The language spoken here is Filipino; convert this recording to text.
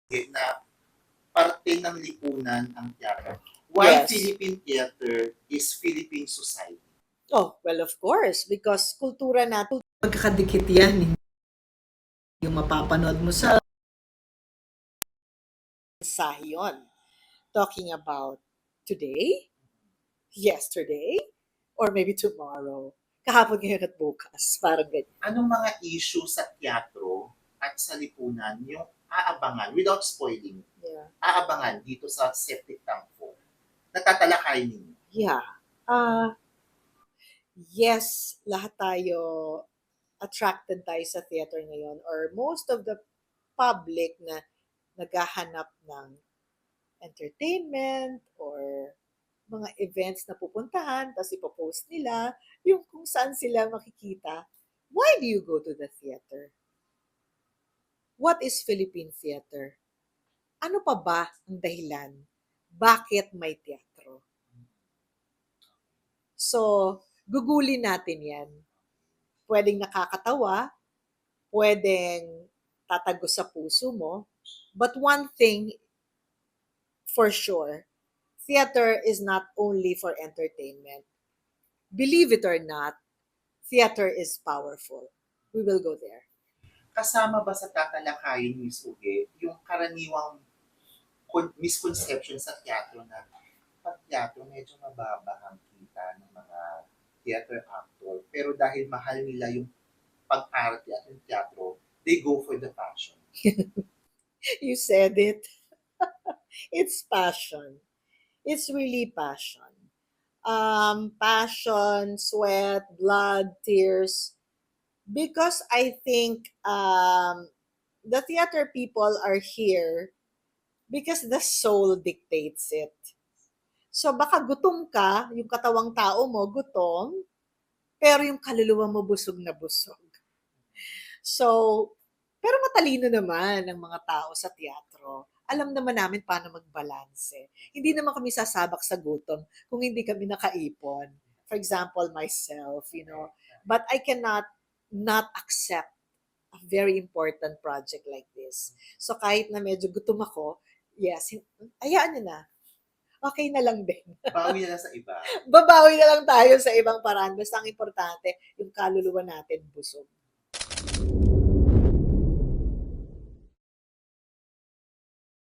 na parte ng lipunan ang teatro. Why Yes. Philippine theater is Philippine society? Oh, well, of course, because kultura natin, Magkakadikit yan. Yung mapapanood mo sa sahiyon. Talking about today, yesterday, or maybe tomorrow. Kahapon, ngayon at bukas. Parang ganyan. Anong mga issue sa teatro at sa lipunan yung aabangan, without spoiling, Yeah. aabangan dito sa Septic Tank 4? Natatalakay ninyo. Yeah. Yes, lahat tayo attracted tayo sa theater ngayon, or most of the public na naghahanap ng entertainment or mga events na pupuntahan, tapos ipopost nila yung kung saan sila makikita. Why do you go to the theater? What is Philippine theater? Ano pa ba ang dahilan? Bakit may teatro? So, gugulin natin yan. Pwedeng nakakatawa, pwedeng tatagos sa puso mo, but one thing for sure, theater is not only for entertainment. Believe it or not, theater is powerful. We will go there. Kasama ba sa tatalakayin, Miss Uge, yung karaniwang misconception sa teatro na pag teatro medyo mababa ang kita ng mga theater actor, pero dahil mahal nila yung pag-arte at yung teatro, they go for the passion. You said it. It's passion. It's really passion. Passion, sweat, blood, tears. Because I think the theater people are here because the soul dictates it. So baka gutom ka, yung katawang tao mo gutom, pero yung kaluluwa mo busog na busog. So, pero matalino naman ang mga tao sa teatro. Alam naman namin paano magbalanse. Hindi naman kami sasabak sa gutom kung hindi kami nakaipon. For example, myself, But I cannot not accept a very important project like this. So kahit na medyo gutom ako, yes, hayaan nyo na. Okay na lang din. Bawi na lang sa iba. Babawi na lang tayo sa ibang paraan. Basta ang importante, yung kaluluwa natin busog.